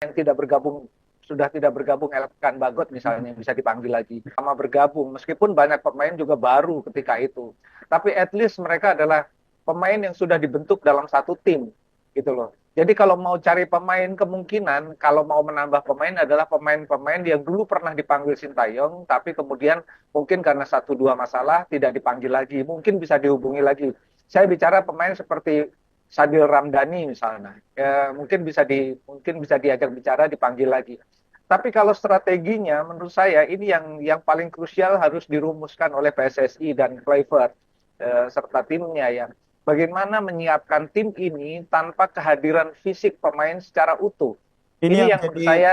yang tidak bergabung sudah tidak bergabung Elkan Bagot misalnya bisa dipanggil lagi sama bergabung meskipun banyak pemain juga baru ketika itu, tapi at least mereka adalah pemain yang sudah dibentuk dalam satu tim gitu loh. Jadi kalau mau cari pemain, kemungkinan kalau mau menambah pemain adalah pemain-pemain yang dulu pernah dipanggil Sintayong tapi kemudian mungkin karena satu dua masalah tidak dipanggil lagi, mungkin bisa dihubungi lagi. Saya bicara pemain seperti Sadil Ramdhani misalnya, ya, mungkin bisa diajak bicara, dipanggil lagi. Tapi kalau strateginya, menurut saya ini yang paling krusial harus dirumuskan oleh PSSI dan Kluivert serta timnya ya. Bagaimana menyiapkan tim ini tanpa kehadiran fisik pemain secara utuh. Ini Ini yang yang menurut jadi saya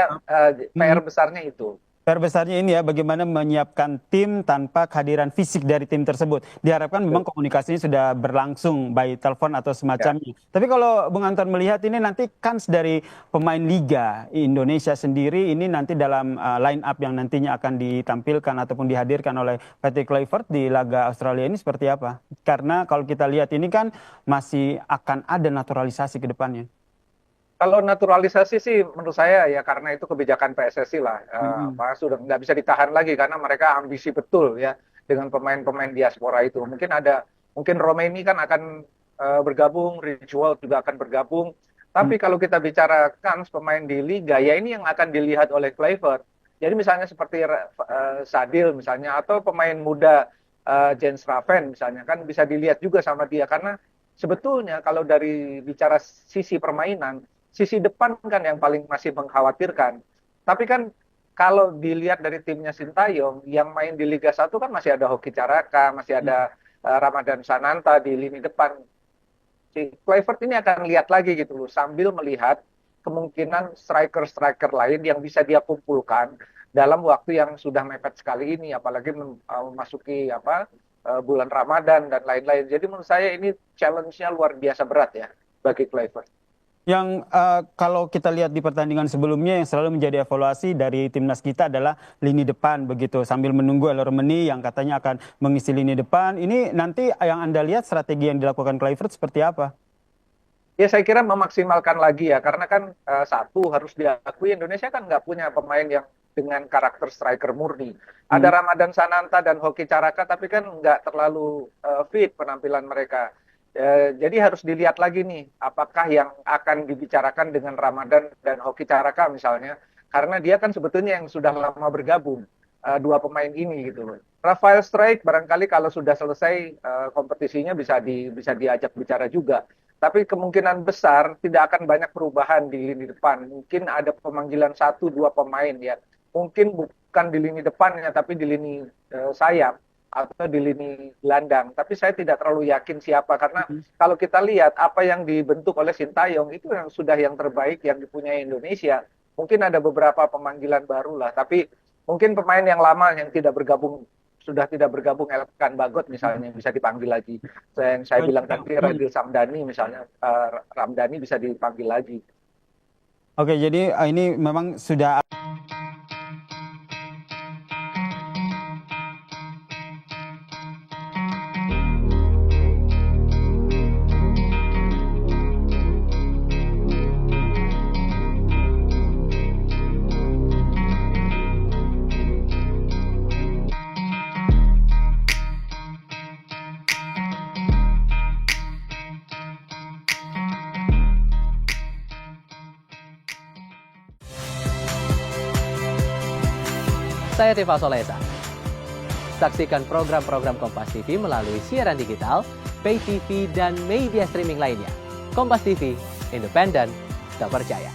PR hmm, besarnya itu. PR besarnya ini ya, bagaimana menyiapkan tim tanpa kehadiran fisik dari tim tersebut. Diharapkan memang komunikasinya sudah berlangsung by telepon atau Ya. semacamnya. Tapi kalau Bung Anton melihat ini nanti kans dari pemain Liga Indonesia sendiri ini nanti dalam line up yang nantinya akan ditampilkan ataupun dihadirkan oleh Patrick Kluivert di laga Australia ini seperti apa? Karena kalau kita lihat ini kan masih akan ada naturalisasi ke depannya. Kalau naturalisasi sih menurut saya ya karena itu kebijakan PSSI lah, Mm-mm. sudah nggak bisa ditahan lagi karena mereka ambisi betul ya dengan pemain-pemain diaspora itu. Mungkin Romaini kan akan bergabung, Ridgewell juga akan bergabung. Tapi kalau kita bicara kans pemain di liga ya ini yang akan dilihat oleh Kluivert. Jadi misalnya seperti Sadil misalnya atau pemain muda Jens Raven misalnya kan bisa dilihat juga sama dia karena sebetulnya kalau dari bicara sisi permainan, sisi depan kan yang paling masih mengkhawatirkan. Tapi kan kalau dilihat dari timnya Sintayong, yang main di Liga 1 kan masih ada Hoki Caraka, masih ada Ramadan Sananta di lini depan. Si Kluivert ini akan lihat lagi gitu loh, sambil melihat kemungkinan striker-striker lain yang bisa dia kumpulkan dalam waktu yang sudah mepet sekali ini, apalagi memasuki bulan Ramadan dan lain-lain. Jadi menurut saya ini challenge-nya luar biasa berat ya bagi Kluivert. Yang kalau kita lihat di pertandingan sebelumnya yang selalu menjadi evaluasi dari timnas kita adalah lini depan begitu sambil menunggu Elormeni yang katanya akan mengisi lini depan. Ini nanti yang Anda lihat strategi yang dilakukan Kluivert seperti apa? Ya saya kira memaksimalkan lagi ya, karena kan satu harus diakui Indonesia kan nggak punya pemain yang dengan karakter striker murni. Ada Hmm. Ramadan Sananta dan Hoki Caraka, tapi kan nggak terlalu fit penampilan mereka. Jadi harus dilihat lagi nih, apakah yang akan dibicarakan dengan Ramadan dan Hoki Caraka misalnya, karena dia kan sebetulnya yang sudah lama bergabung, dua pemain ini gitu loh. Rafael Strike barangkali kalau sudah selesai kompetisinya bisa diajak bicara juga. Tapi kemungkinan besar tidak akan banyak perubahan di lini depan. Mungkin ada pemanggilan satu dua pemain ya. Mungkin bukan di lini depannya, tapi di lini sayap atau di lini gelandang. Tapi saya tidak terlalu yakin siapa karena kalau kita lihat apa yang dibentuk oleh Sintayong itu yang sudah yang terbaik yang dipunyai Indonesia. Mungkin ada beberapa pemanggilan baru lah, tapi mungkin pemain yang lama yang sudah tidak bergabung Elkan Bagot misalnya bisa dipanggil lagi. Yang saya bilang tadi Radil Samdani misalnya, Ramdhani bisa dipanggil lagi. Oke, jadi ini memang sudah. Saya Tifa Solesa. Saksikan program-program Kompas TV melalui siaran digital, pay TV, dan media streaming lainnya. Kompas TV, independen, terpercaya.